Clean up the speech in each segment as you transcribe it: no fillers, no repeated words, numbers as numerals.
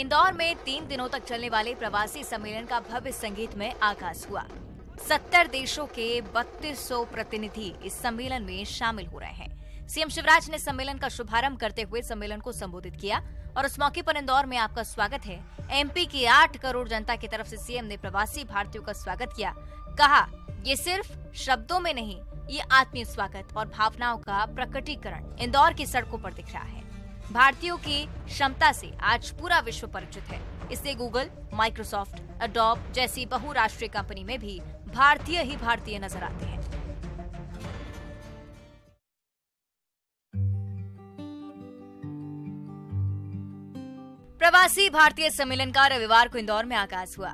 इंदौर में 3 दिनों तक चलने वाले प्रवासी सम्मेलन का भव्य संगीत में आगाज हुआ। 70 देशों के 3200 प्रतिनिधि इस सम्मेलन में शामिल हो रहे हैं। सीएम शिवराज ने सम्मेलन का शुभारंभ करते हुए सम्मेलन को संबोधित किया और इस मौके पर इंदौर में आपका स्वागत है। एमपी की 8 करोड़ जनता की तरफ से सीएम ने प्रवासी भारतीयों का स्वागत किया। कहा, ये सिर्फ शब्दों में नहीं, ये आत्मीय स्वागत और भावनाओं का प्रकटीकरण इंदौर की सड़कों पर दिख रहा है। भारतीयों की क्षमता से आज पूरा विश्व परिचित है। इससे गूगल, माइक्रोसॉफ्ट, एडोब जैसी बहुराष्ट्रीय कंपनी में भी भारतीय ही भारतीय नजर आते हैं। प्रवासी भारतीय सम्मेलन का रविवार को इंदौर में आगाज हुआ।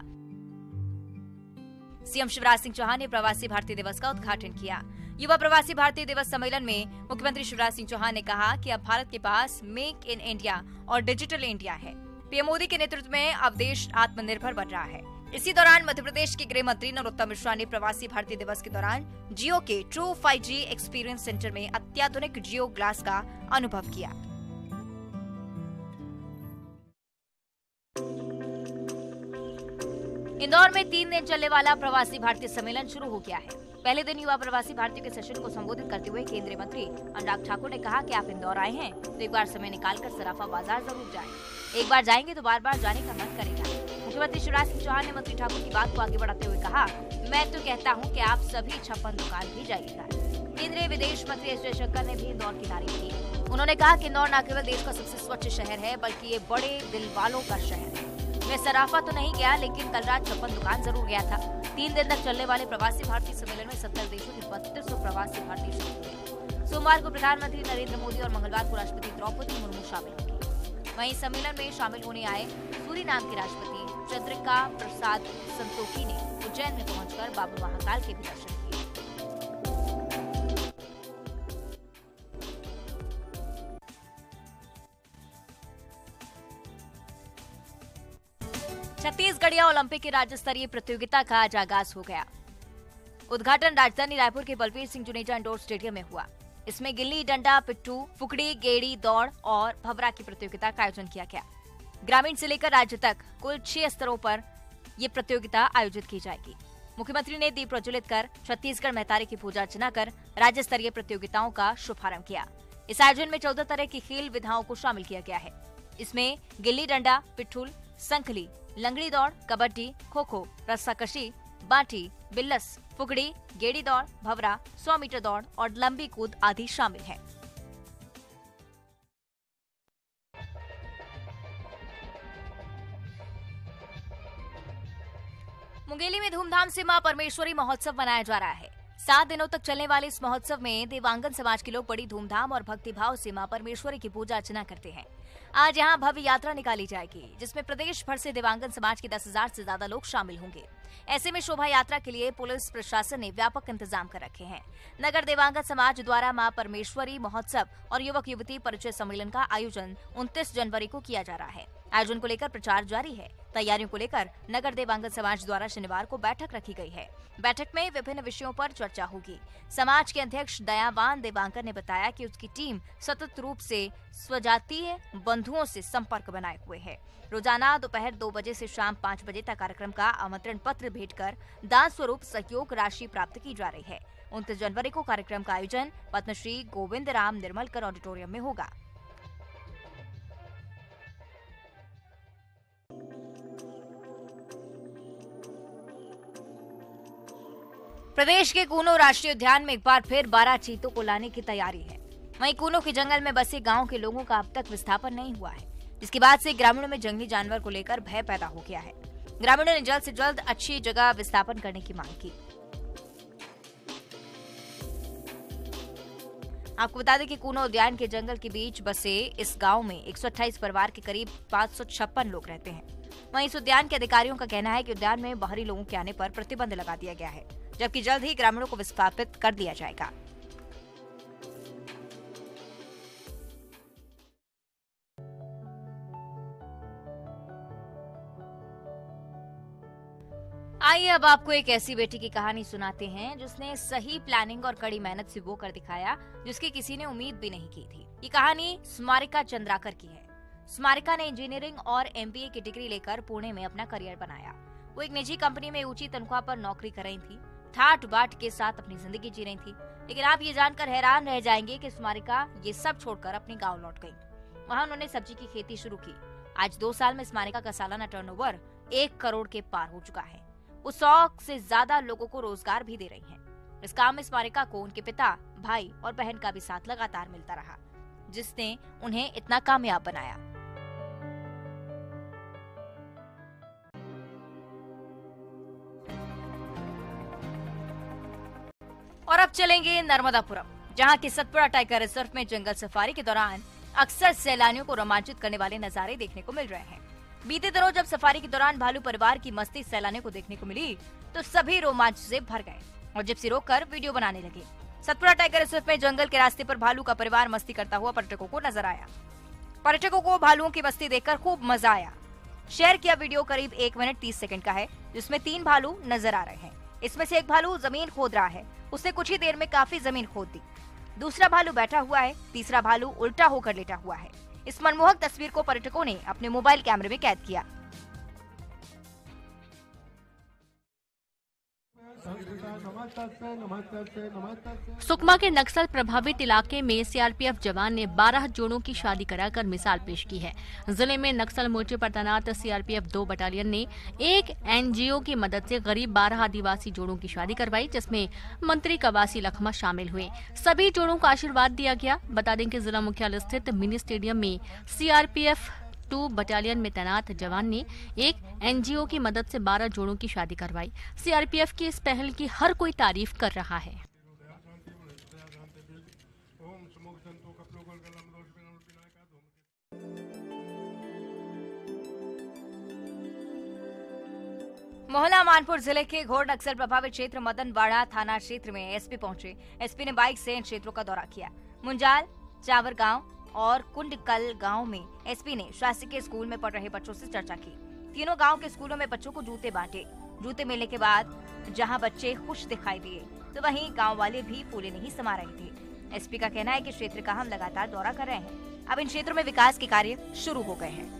सीएम शिवराज सिंह चौहान ने प्रवासी भारतीय दिवस का उद्घाटन किया। युवा प्रवासी भारतीय दिवस सम्मेलन में मुख्यमंत्री शिवराज सिंह चौहान ने कहा कि अब भारत के पास मेक इन इंडिया और डिजिटल इंडिया है। पीएम मोदी के नेतृत्व में अब देश आत्मनिर्भर बन रहा है। इसी दौरान मध्य प्रदेश के गृह मंत्री नरोत्तम मिश्रा ने प्रवासी भारतीय दिवस के दौरान जियो के ट्रू 5G एक्सपीरियंस सेंटर में अत्याधुनिक जियो ग्लास का अनुभव किया। इंदौर में 3 दिन चलने वाला प्रवासी भारतीय सम्मेलन शुरू हो गया है। पहले दिन युवा प्रवासी भारतीयों के सेशन को संबोधित करते हुए केंद्रीय मंत्री अनुराग ठाकुर ने कहा कि आप इंदौर आए हैं तो एक बार समय निकालकर सराफा बाजार जरूर जाएं। एक बार जाएंगे तो बार बार जाने का मन करेगा। मुख्यमंत्री शिवराज सिंह चौहान ने मंत्री ठाकुर की बात को आगे बढ़ाते हुए कहा, मैं तो कहता हूँ कि आप सभी 56 दुकान भी जाइएगा। केंद्रीय विदेश मंत्री एस जयशंकर ने भी इंदौर की तारीफ की। उन्होंने कहा कि इंदौर न केवल देश का सबसे स्वच्छ शहर है बल्कि ये बड़े दिल वालों का शहर है। मैं सराफा तो नहीं गया, लेकिन कल रात 56 दुकान जरूर गया था। 3 दिन तक चलने वाले प्रवासी भारतीय सम्मेलन में 70 देशों के 3200 प्रवासी भारतीय शामिल हुए। सोमवार को प्रधानमंत्री नरेंद्र मोदी और मंगलवार को राष्ट्रपति द्रौपदी मुर्मू शामिल होंगी। वहीं सम्मेलन में शामिल होने आए सूरीनाम के राष्ट्रपति चंद्रिका प्रसाद संतोखी ने उज्जैन में पहुंचकर बाबा महाकाल के भी दर्शन किए। छत्तीसगढ़िया ओलंपिक की राज्य स्तरीय प्रतियोगिता का आज आगाज हो गया। उद्घाटन राजधानी रायपुर के बलबीर सिंह जुनेजा इंडोर स्टेडियम में हुआ। इसमें गिल्ली डंडा, पिट्ठू, फुकड़ी, गेड़ी, दौड़ और भवरा की प्रतियोगिता का आयोजन किया गया। ग्रामीण से लेकर राज्य तक कुल 6 स्तरों पर ये प्रतियोगिता आयोजित की जाएगी। मुख्यमंत्री ने दीप प्रज्वलित कर छत्तीसगढ़ महतारी की पूजा अर्चना कर राज्य स्तरीय प्रतियोगिताओं का शुभारंभ किया। इस आयोजन में 14 तरह की खेल विधाओं को शामिल किया गया है। इसमें गिल्ली डंडा, पिट्ठूल, संखली, लंगड़ी दौड़, कबड्डी, खो खो, रस्साकशी, बाटी, बिल्लस, फुगड़ी, गेड़ी दौड़, भवरा, 100 मीटर दौड़ और लंबी कूद आदि शामिल है। मुंगेली में धूमधाम से मां परमेश्वरी महोत्सव मनाया जा रहा है। 7 दिनों तक चलने वाले इस महोत्सव में देवांगन समाज के लोग बड़ी धूमधाम और भक्तिभाव से मां परमेश्वरी की पूजा अर्चना करते हैं। आज यहां भव्य यात्रा निकाली जाएगी, जिसमें प्रदेश भर से देवांगन समाज के 10,000 से ज्यादा लोग शामिल होंगे। ऐसे में शोभा यात्रा के लिए पुलिस प्रशासन ने व्यापक इंतजाम कर रखे हैं। नगर देवांगन समाज द्वारा मां परमेश्वरी महोत्सव और युवक युवती परिचय सम्मेलन का आयोजन 29 जनवरी को किया जा रहा है। आयोजन को लेकर प्रचार जारी है। तैयारियों को लेकर नगर देवांगन समाज द्वारा शनिवार को बैठक रखी गई है। बैठक में विभिन्न विषयों पर चर्चा होगी। समाज के अध्यक्ष दयावान देवांकर ने बताया कि उसकी टीम सतत रूप से स्वजातीय बंधुओं से संपर्क बनाए हुए है। रोजाना दोपहर 2 बजे से शाम 5 बजे तक कार्यक्रम का आमंत्रण पत्र भेजकर दान स्वरूप सहयोग राशि प्राप्त की जा रही है। 29 जनवरी को कार्यक्रम का आयोजन पद्मश्री गोविंद राम निर्मलकर ऑडिटोरियम में होगा। प्रदेश के कूनो राष्ट्रीय उद्यान में एक बार फिर 12 चीतों को लाने की तैयारी है। वहीं कूनो के जंगल में बसे गांव के लोगों का अब तक विस्थापन नहीं हुआ है, जिसके बाद से ग्रामीणों में जंगली जानवर को लेकर भय पैदा हो गया है। ग्रामीणों ने जल्द से जल्द अच्छी जगह विस्थापन करने की मांग की। आपको बता दें कि कूनो उद्यान के जंगल के बीच बसे इस गांव में 128 परिवार के करीब 556 लोग रहते हैं। वहीं इस उद्यान के अधिकारियों का कहना है कि उद्यान में बाहरी लोगों के आने पर प्रतिबंध लगा दिया गया है, जबकि जल्द ही ग्रामीणों को विस्थापित कर दिया जाएगा। आइए अब आपको एक ऐसी बेटी की कहानी सुनाते हैं जिसने सही प्लानिंग और कड़ी मेहनत से वो कर दिखाया जिसकी किसी ने उम्मीद भी नहीं की थी। ये कहानी स्मारिका चंद्राकर की है। स्मारिका ने इंजीनियरिंग और MBA की डिग्री लेकर पुणे में अपना करियर बनाया। वो एक निजी कंपनी में ऊंची तनख्वाह पर नौकरी कर रही थी, ठाट बाट के साथ अपनी जिंदगी जी रही थी। लेकिन आप ये जानकर हैरान रह जाएंगे कि स्मारिका ये सब छोड़कर अपने गाँव लौट गयी। वहाँ उन्होंने सब्जी की खेती शुरू की। आज 2 साल में स्मारिका का सालाना टर्नओवर 1 करोड़ के पार हो चुका है। वो 100 से ज्यादा लोगों को रोजगार भी दे रही हैं। इस काम में स्मारिका को उनके पिता, भाई और बहन का भी साथ लगातार मिलता रहा, जिसने उन्हें इतना कामयाब बनाया। और अब चलेंगे नर्मदापुरम, जहां की सतपुड़ा टाइगर रिजर्व में जंगल सफारी के दौरान अक्सर सैलानियों को रोमांचित करने वाले नजारे देखने को मिल रहे हैं। बीते दिनों जब सफारी के दौरान भालू परिवार की मस्ती सैलानियों को देखने को मिली तो सभी रोमांच से भर गए और जिप्सी रोककर वीडियो बनाने लगे। सतपुड़ा टाइगर रिजर्व में जंगल के रास्ते पर भालू का परिवार मस्ती करता हुआ पर्यटकों को नजर आया। पर्यटकों को भालुओं की मस्ती देखकर खूब मजा आया। शेयर किया वीडियो करीब 1 मिनट 30 सेकंड का है, जिसमें 3 भालू नजर आ रहे हैं। इसमें से एक भालू जमीन खोद रहा है, उसने कुछ ही देर में काफी जमीन खोद दी। दूसरा भालू बैठा हुआ है, तीसरा भालू उल्टा होकर लेटा हुआ है। इस मनमोहक तस्वीर को पर्यटकों ने अपने मोबाइल कैमरे में कैद किया। सुकमा के नक्सल प्रभावित इलाके में सीआरपीएफ जवान ने 12 जोड़ों की शादी कराकर मिसाल पेश की है। जिले में नक्सल मोर्चे पर तैनात सीआरपीएफ 2 बटालियन ने एक एनजीओ की मदद से गरीब 12 आदिवासी जोड़ों की शादी करवाई, जिसमें मंत्री कवासी लखमा शामिल हुए। सभी जोड़ों को आशीर्वाद दिया गया। बता दें कि जिला मुख्यालय स्थित मिनी स्टेडियम में सीआरपीएफ 2 बटालियन में तैनात जवान ने एक एनजीओ की मदद से 12 जोड़ों की शादी करवाई। सीआरपीएफ की इस पहल की हर कोई तारीफ कर रहा है। मोहला मानपुर जिले के घोर नक्सल प्रभावित क्षेत्र मदनवाड़ा थाना क्षेत्र में एसपी पहुंचे। एसपी ने बाइक से इन क्षेत्रों का दौरा किया। मुंजाल, चावर गांव और कुंडकल गांव में एसपी ने शासकीय स्कूल में पढ़ रहे बच्चों से चर्चा की। तीनों गांव के स्कूलों में बच्चों को जूते बांटे। जूते मिलने के बाद जहां बच्चे खुश दिखाई दिए तो वहीं गांव वाले भी फूले नहीं समा रहे थे। एसपी का कहना है कि क्षेत्र का हम लगातार दौरा कर रहे हैं। अब इन क्षेत्रों में विकास के कार्य शुरू हो गए हैं।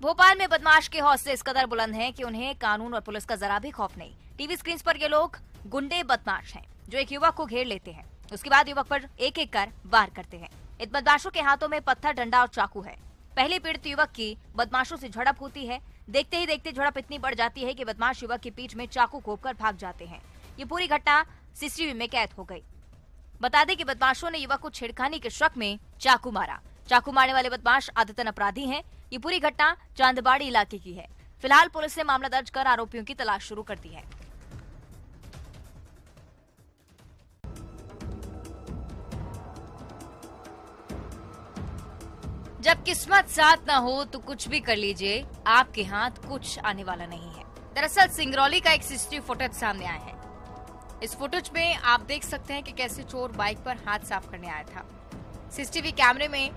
भोपाल में बदमाश के हौसले इस कदर बुलंद हैं कि उन्हें कानून और पुलिस का जरा भी खौफ नहीं। टीवी स्क्रीन पर ये लोग गुंडे बदमाश हैं जो एक युवक को घेर लेते हैं। उसके बाद युवक पर एक एक कर वार करते हैं। इन बदमाशों के हाथों में पत्थर, डंडा और चाकू है। पहले पीड़ित युवक की बदमाशों से झड़प होती है। देखते ही देखते झड़प इतनी बढ़ जाती है कि बदमाश युवक की पीठ में चाकू घोंपकर भाग जाते हैं। ये पूरी घटना सीसीटीवी में कैद हो गई। बता दें कि बदमाशों ने युवक को छेड़खानी के शक में चाकू मारा। चाकू मारने वाले बदमाश आदतन अपराधी हैं। ये पूरी घटना चांदबाड़ी इलाके की है। फिलहाल पुलिस ने मामला दर्ज कर आरोपियों की तलाश शुरू कर दी है। जब किस्मत साथ ना हो तो कुछ भी कर लीजिए, आपके हाथ कुछ आने वाला नहीं है। दरअसल सिंगरौली का एक सीसीटीवी फुटेज सामने आया है। इस फुटेज में आप देख सकते हैं कि कैसे चोर बाइक पर हाथ साफ करने आया था। सीसीटीवी कैमरे में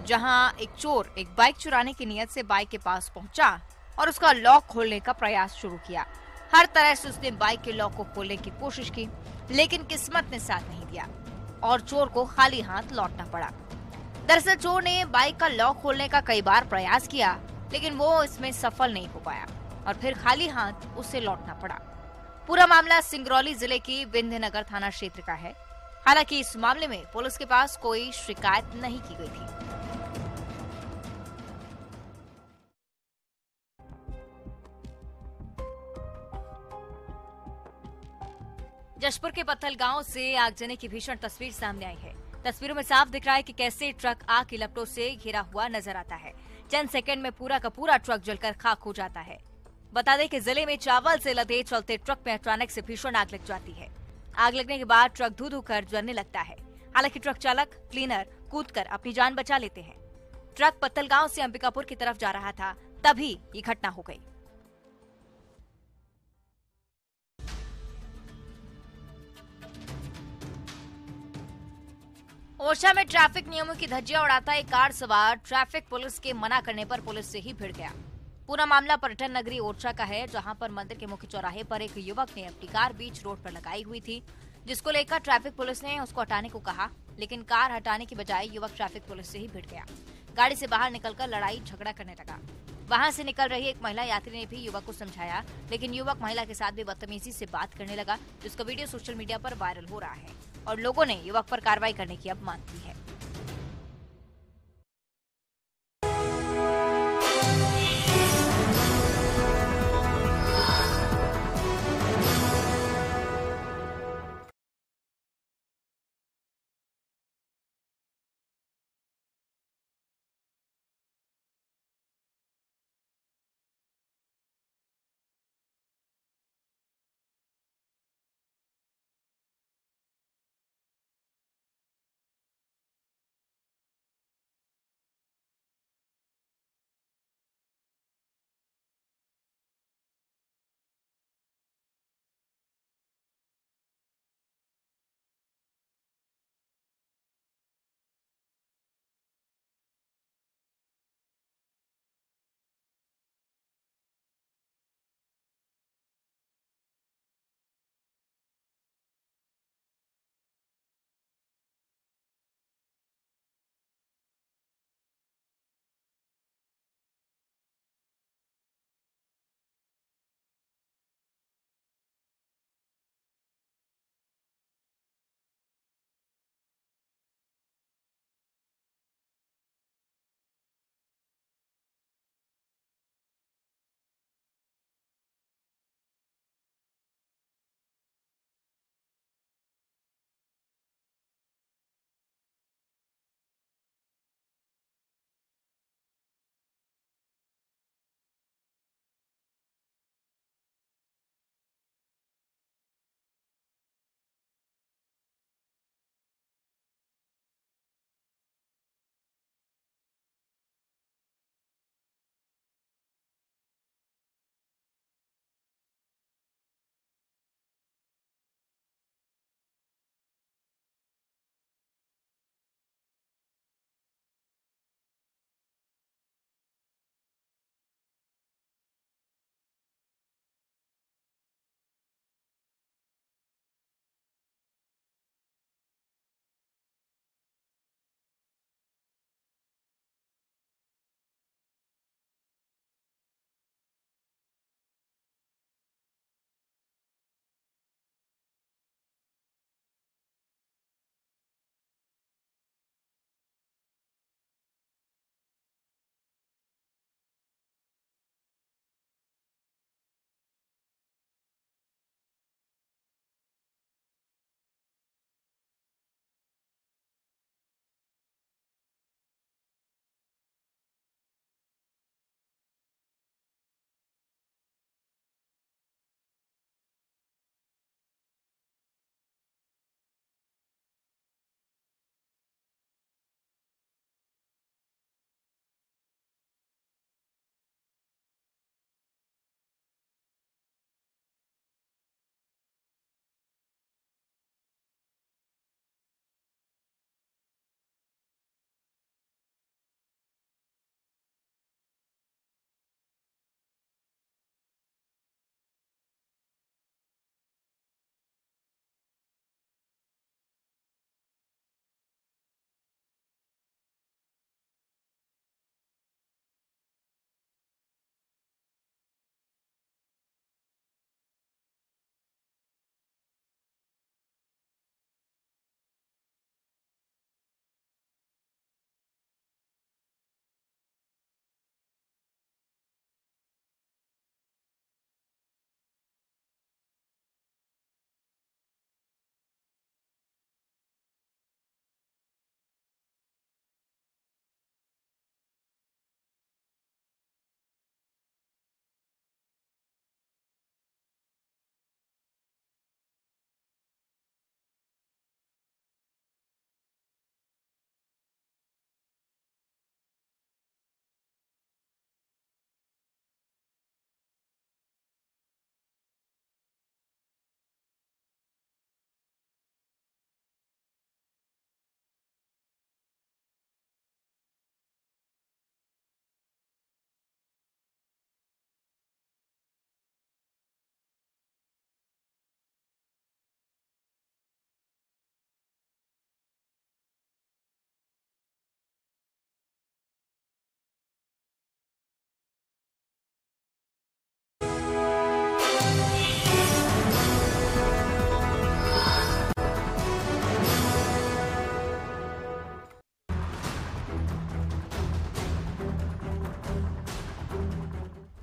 जहां एक चोर एक बाइक चुराने की नियत से बाइक के पास पहुंचा और उसका लॉक खोलने का प्रयास शुरू किया। हर तरह से उसने बाइक के लॉक को खोलने की कोशिश की, लेकिन किस्मत ने साथ नहीं दिया और चोर को खाली हाथ लौटना पड़ा। दरअसल चोर ने बाइक का लॉक खोलने का कई बार प्रयास किया, लेकिन वो इसमें सफल नहीं हो पाया और फिर खाली हाथ उसे लौटना पड़ा। पूरा मामला सिंगरौली जिले की विंध्यनगर थाना क्षेत्र का है। हालांकि इस मामले में पुलिस के पास कोई शिकायत नहीं की गई थी। जशपुर के पत्थल गांव से आगजनी की भीषण तस्वीर सामने आई है। तस्वीरों में साफ दिख रहा है कि कैसे ट्रक आग की लपटों से घिरा हुआ नजर आता है। चंद सेकंड में पूरा का पूरा ट्रक जलकर खाक हो जाता है। बता दें कि जिले में चावल से लदे चलते ट्रक में अचानक से भीषण आग लग जाती है। आग लगने के बाद ट्रक धू धू कर जलने लगता है। हालांकि ट्रक चालक क्लीनर कूदकर अपनी जान बचा लेते हैं। ट्रक पत्थल गांव से अंबिकापुर की तरफ जा रहा था, तभी ये घटना हो गई। ओरछा में ट्रैफिक नियमों की धज्जियां उड़ाता एक कार सवार ट्रैफिक पुलिस के मना करने पर पुलिस से ही भिड़ गया। पूरा मामला पर्यटन नगरी ओरछा का है, जहां पर मंदिर के मुख्य चौराहे पर एक युवक ने अपनी कार बीच रोड पर लगाई हुई थी, जिसको लेकर ट्रैफिक पुलिस ने उसको हटाने को कहा, लेकिन कार हटाने की बजाय युवक ट्रैफिक पुलिस से ही भिड़ गया। गाड़ी से बाहर निकलकर लड़ाई झगड़ा करने लगा। वहां से निकल रही एक महिला यात्री ने भी युवक को समझाया, लेकिन युवक महिला के साथ भी बदतमीजी से बात करने लगा, जिसका वीडियो सोशल मीडिया पर वायरल हो रहा है और लोगों ने युवक पर कार्रवाई करने की अब मांग की है।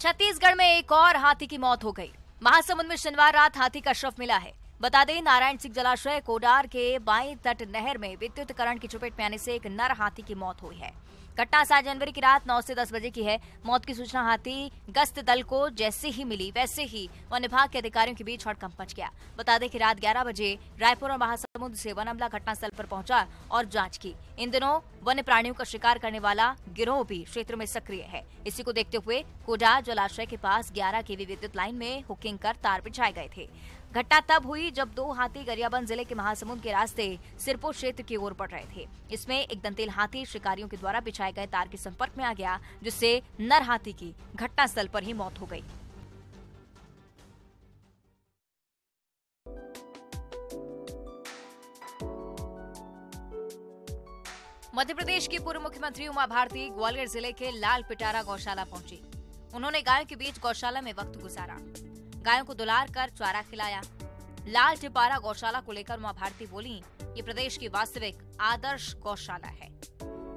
छत्तीसगढ़ में एक और हाथी की मौत हो गई। महासमुंद में शनिवार रात हाथी का शव मिला है। बता दें, नारायण सिंह जलाशय कोडार के बाईं तट नहर में विद्युत करंट की चपेट में आने से एक नर हाथी की मौत हुई है। घटना 7 जनवरी की रात 9 से 10 बजे की है। मौत की सूचना हाथी गश्त दल को जैसे ही मिली वैसे ही वन विभाग के अधिकारियों के बीच हड़कंप मच गया। बता दें कि रात 11 बजे रायपुर और महासमुंद से वन अमला घटनास्थल पर पहुंचा और जांच की। इन दिनों वन्य प्राणियों का शिकार करने वाला गिरोह भी क्षेत्र में सक्रिय है। इसी को देखते हुए कोडार जलाशय के पास 11 kV विद्युत लाइन में हुकिंग कर तार बिछाए गए थे। घटना तब हुई जब 2 हाथी गरियाबंद जिले के महासमुंद के रास्ते सिरपुर क्षेत्र की ओर बढ़ रहे थे। इसमें एक दंतेल हाथी शिकारियों के द्वारा बिछाए गए तार के संपर्क में आ गया, जिससे नर हाथी की घटनास्थल पर ही मौत हो गई। मध्य प्रदेश की पूर्व मुख्यमंत्री उमा भारती ग्वालियर जिले के लाल पिटारा गौशाला पहुंची। उन्होंने गायों के बीच गौशाला में वक्त गुजारा, गायों को दुलार कर चारा खिलाया। लाल टिपारा गौशाला को लेकर उमा भारती बोली, ये प्रदेश की वास्तविक आदर्श गौशाला है।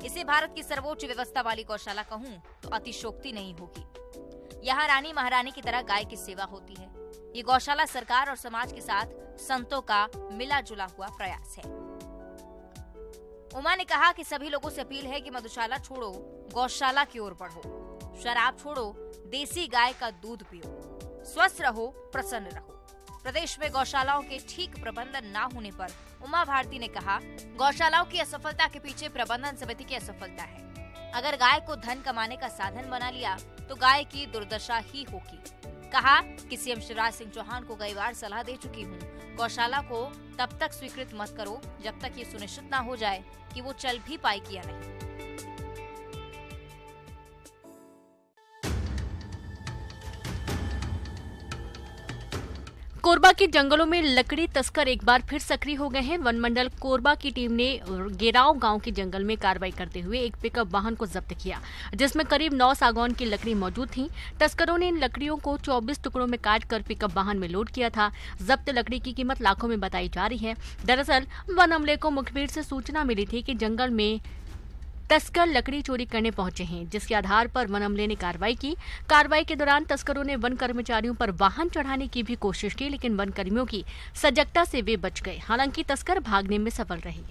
इसे भारत की सर्वोच्च व्यवस्था वाली गौशाला कहूं तो अतिशोक्ति नहीं होगी। यहाँ रानी महारानी की तरह गाय की सेवा होती है। ये गौशाला सरकार और समाज के साथ संतों का मिला जुला हुआ प्रयास है। उमा ने कहा कि सभी लोगों से अपील है कि मधुशाला छोड़ो, गौशाला की ओर बढ़ो। शराब छोड़ो, देसी गाय का दूध पियो। स्वस्थ रहो, प्रसन्न रहो। प्रदेश में गौशालाओं के ठीक प्रबंधन न होने पर उमा भारती ने कहा, गौशालाओं की असफलता के पीछे प्रबंधन समिति की असफलता है। अगर गाय को धन कमाने का साधन बना लिया तो गाय की दुर्दशा ही होगी। कहा कि सीएम शिवराज सिंह चौहान को कई बार सलाह दे चुकी हूँ, गौशाला को तब तक स्वीकृत मत करो जब तक ये सुनिश्चित न हो जाए कि वो चल भी पाएगी या नहीं। कोरबा के जंगलों में लकड़ी तस्कर एक बार फिर सक्रिय हो गए हैं। वन मंडल कोरबा की टीम ने गेराव गांव के जंगल में कार्रवाई करते हुए एक पिकअप वाहन को जब्त किया, जिसमें करीब 9 सागौन की लकड़ी मौजूद थी। तस्करों ने इन लकड़ियों को 24 टुकड़ों में काटकर पिकअप वाहन में लोड किया था। जब्त लकड़ी की कीमत लाखों में बताई जा रही है। दरअसल वन अमले को मुखबिर से सूचना मिली थी कि जंगल में तस्कर लकड़ी चोरी करने पहुंचे हैं, जिसके आधार पर वन अमले ने कार्रवाई की। कार्रवाई के दौरान तस्करों ने वन कर्मचारियों पर वाहन चढ़ाने की भी कोशिश की, लेकिन वन कर्मियों की सजगता से वे बच गए। हालांकि तस्कर भागने में सफल रहे।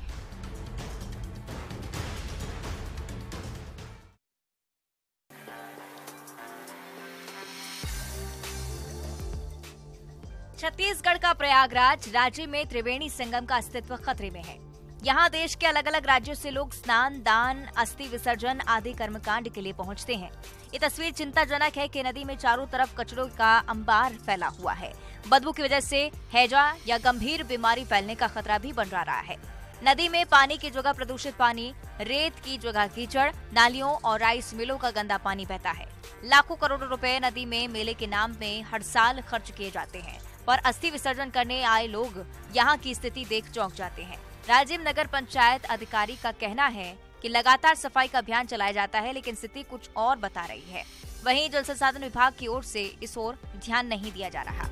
छत्तीसगढ़ का प्रयागराज राज्य में त्रिवेणी संगम का अस्तित्व खतरे में है। यहाँ देश के अलग अलग राज्यों से लोग स्नान, दान, अस्थि विसर्जन आदि कर्मकांड के लिए पहुँचते हैं। ये तस्वीर चिंताजनक है कि नदी में चारों तरफ कचरों का अंबार फैला हुआ है। बदबू की वजह से हैजा या गंभीर बीमारी फैलने का खतरा भी बन रहा है। नदी में पानी की जगह प्रदूषित पानी, रेत की जगह कीचड़, नालियों और राइस मिलों का गंदा पानी बहता है। लाखों करोड़ों रुपए नदी में मेले के नाम में हर साल खर्च किए जाते हैं, पर अस्थि विसर्जन करने आए लोग यहाँ की स्थिति देख चौंक जाते हैं। राजीव नगर पंचायत अधिकारी का कहना है कि लगातार सफाई का अभियान चलाया जाता है, लेकिन स्थिति कुछ और बता रही है। वहीं जल संसाधन विभाग की ओर से इस ओर ध्यान नहीं दिया जा रहा।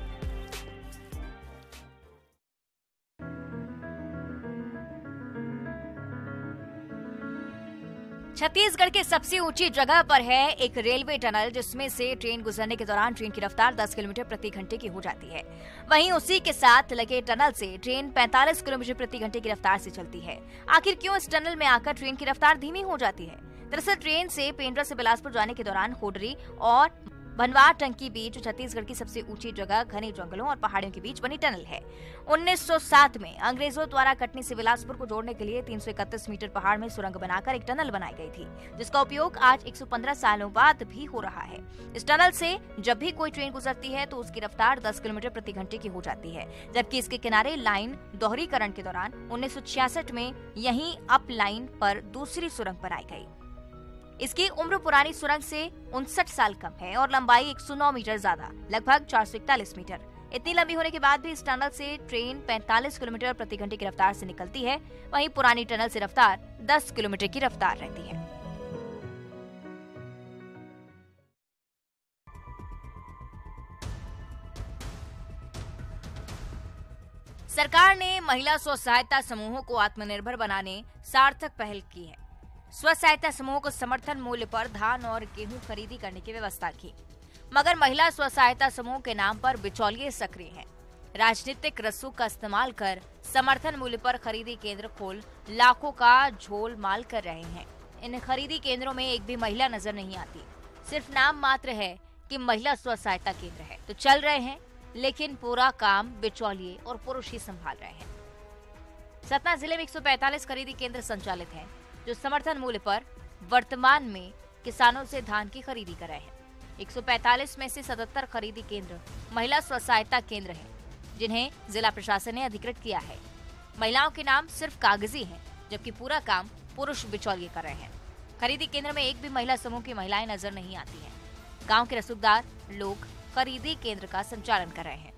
छत्तीसगढ़ के सबसे ऊंची जगह पर है एक रेलवे टनल, जिसमें से ट्रेन गुजरने के दौरान ट्रेन की रफ्तार 10 किलोमीटर प्रति घंटे की हो जाती है। वहीं उसी के साथ लगे टनल से ट्रेन 45 किलोमीटर प्रति घंटे की रफ्तार से चलती है। आखिर क्यों इस टनल में आकर ट्रेन की रफ्तार धीमी हो जाती है? दरअसल ट्रेन से पेंड्रा से बिलासपुर जाने के दौरान होडरी और भनवार टंग के बीच छत्तीसगढ़ की सबसे ऊंची जगह घने जंगलों और पहाड़ियों के बीच बनी टनल है। 1907 में अंग्रेजों द्वारा कटनी से बिलासपुर को जोड़ने के लिए 331 मीटर पहाड़ में सुरंग बनाकर एक टनल बनाई गई थी, जिसका उपयोग आज 115 सालों बाद भी हो रहा है। इस टनल से जब भी कोई ट्रेन गुजरती है तो उसकी रफ्तार 10 किलोमीटर प्रति घंटे की हो जाती है, जबकि इसके किनारे लाइन दोहरीकरण के दौरान 1966 में यहीं अप लाइन पर दूसरी सुरंग बनाई गई। इसकी उम्र पुरानी सुरंग से 59 साल कम है और लंबाई 109 मीटर ज्यादा, लगभग 441 मीटर। इतनी लंबी होने के बाद भी इस टनल से ट्रेन 45 किलोमीटर प्रति घंटे की रफ्तार से निकलती है। वहीं पुरानी टनल से रफ्तार 10 किलोमीटर की रफ्तार रहती है। सरकार ने महिला स्व सहायता समूहों को आत्मनिर्भर बनाने सार्थक पहल की है। स्व सहायता समूहों को समर्थन मूल्य पर धान और गेहूं खरीदी करने की व्यवस्था की। मगर महिला स्व सहायता समूह के नाम पर बिचौलिए सक्रिय हैं। राजनीतिक रसूख का इस्तेमाल कर समर्थन मूल्य पर खरीदी केंद्र खोल लाखों का झोल माल कर रहे हैं। इन खरीदी केंद्रों में एक भी महिला नजर नहीं आती। सिर्फ नाम मात्र है कि महिला स्व सहायता केंद्र है, तो चल रहे हैं, लेकिन पूरा काम बिचौलिए और पुरुष ही संभाल रहे हैं। सतना जिले में 145 खरीदी केंद्र संचालित हैं, जो समर्थन मूल्य पर वर्तमान में किसानों से धान की खरीदी कर रहे हैं। 145 में से 77 खरीदी केंद्र महिला स्व सहायता केंद्र हैं, जिन्हें जिला प्रशासन ने अधिकृत किया है। महिलाओं के नाम सिर्फ कागजी हैं, जबकि पूरा काम पुरुष बिचौलिए कर रहे हैं। खरीदी केंद्र में एक भी महिला समूह की महिलाएं नजर नहीं आती हैं। गांव के रसूखदार लोग खरीदी केंद्र का संचालन कर रहे हैं।